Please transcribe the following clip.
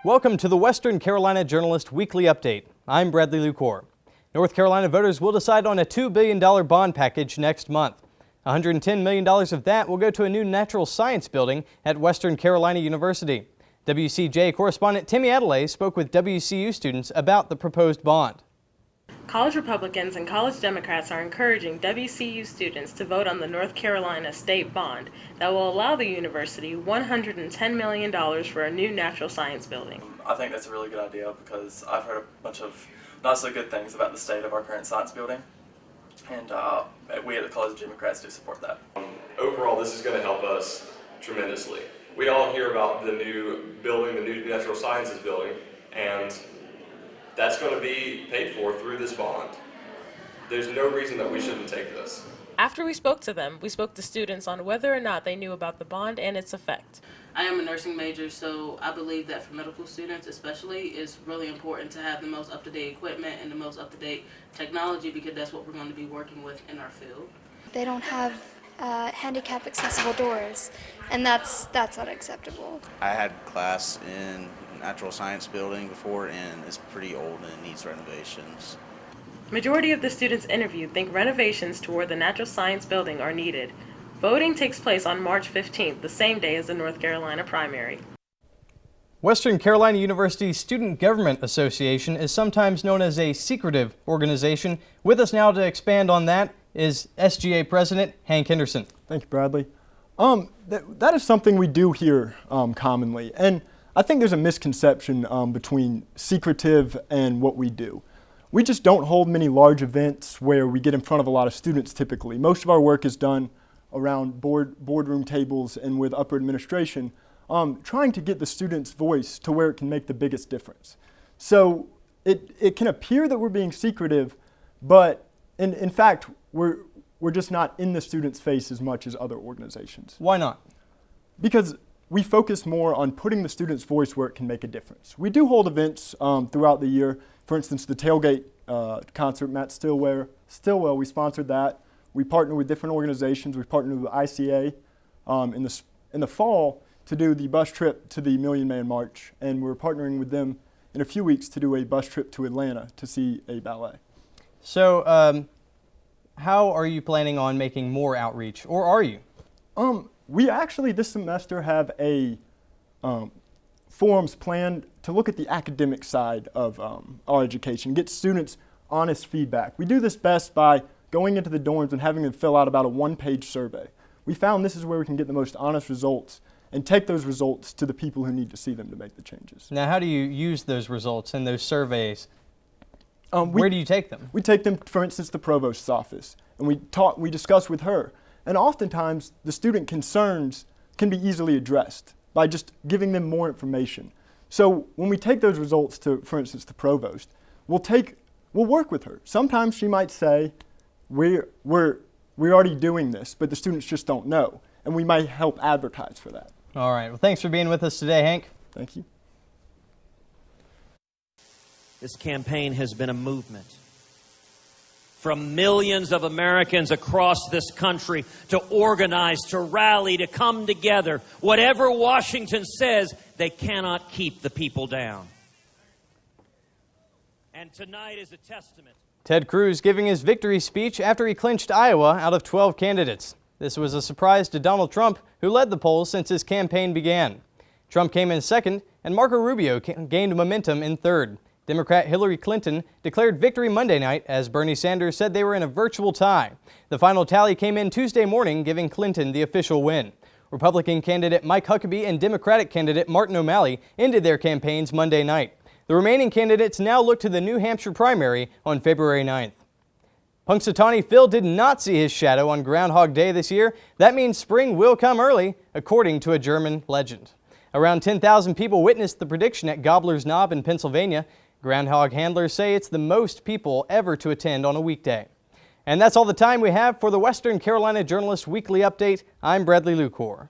Welcome to the Western Carolina Journalist Weekly Update. I'm Bradley Lucor. North Carolina voters will decide on a $2 billion bond package next month. $110 million of that will go to a new natural science building at Western Carolina University. WCJ correspondent Timmy Adelaide spoke with WCU students about the proposed bond. College Republicans and college Democrats are encouraging WCU students to vote on the North Carolina state bond that will allow the university $110 million for a new natural science building. I think that's a really good idea because I've heard a bunch of not so good things about the state of our current science building, and we at the College of Democrats do support that. Overall, this is going to help us tremendously. We all hear about the new building, the new natural sciences building, and that's going to be paid for through this bond. There's no reason that we shouldn't take this. After we spoke to them, we spoke to students on whether or not they knew about the bond and its effect. I am a nursing major, so I believe that for medical students especially, it's really important to have the most up-to-date equipment and the most up-to-date technology because that's what we're going to be working with in our field. They don't have handicap accessible doors, and that's unacceptable. I had class in natural science building before, and it's pretty old and it needs renovations. Majority of the students interviewed think renovations toward the natural science building are needed. Voting takes place on March 15th, the same day as the North Carolina primary. Western Carolina University's Student Government Association is sometimes known as a secretive organization. With us now to expand on that is SGA President Hank Henderson. Thank you, Bradley. That is something we do here commonly, and I think there's a misconception between secretive and what we do. We just don't hold many large events where we get in front of a lot of students typically. Most of our work is done around boardroom tables and with upper administration, trying to get the student's voice to where it can make the biggest difference. So it can appear that we're being secretive, but in fact, we're just not in the student's face as much as other organizations. Why not? Because we focus more on putting the student's voice where it can make a difference. We do hold events throughout the year. For instance, the Tailgate concert, Matt Stillwell, we sponsored that. We partner with different organizations. We partnered with ICA in the fall to do the bus trip to the Million Man March, and we're partnering with them in a few weeks to do a bus trip to Atlanta to see a ballet. So how are you planning on making more outreach, or are you? We actually this semester have a forums planned to look at the academic side of our education, get students honest feedback. We do this best by going into the dorms and having them fill out about a one-page survey. We found this is where we can get the most honest results and take those results to the people who need to see them to make the changes. Now, how do you use those results and those surveys? Where do you take them? We take them, for instance, the provost's office, and we discuss with her. And oftentimes, the student concerns can be easily addressed by just giving them more information. So when we take those results to, for instance, the provost, we'll work with her. Sometimes she might say, we're already doing this, but the students just don't know, and we might help advertise for that. All right. Well, thanks for being with us today, Hank. Thank you. This campaign has been a movement from millions of Americans across this country to organize, to rally, to come together. Whatever Washington says, they cannot keep the people down. And tonight is a testament. Ted Cruz giving his victory speech after he clinched Iowa out of 12 candidates. This was a surprise to Donald Trump, who led the polls since his campaign began. Trump came in second, and Marco Rubio gained momentum in third. Democrat Hillary Clinton declared victory Monday night as Bernie Sanders said they were in a virtual tie. The final tally came in Tuesday morning, giving Clinton the official win. Republican candidate Mike Huckabee and Democratic candidate Martin O'Malley ended their campaigns Monday night. The remaining candidates now look to the New Hampshire primary on February 9th. Punxsutawney Phil did not see his shadow on Groundhog Day this year. That means spring will come early, according to a German legend. Around 10,000 people witnessed the prediction at Gobbler's Knob in Pennsylvania. Groundhog handlers say it's the most people ever to attend on a weekday. And that's all the time we have for the Western Carolina Journalist Weekly Update. I'm Bradley Lucor.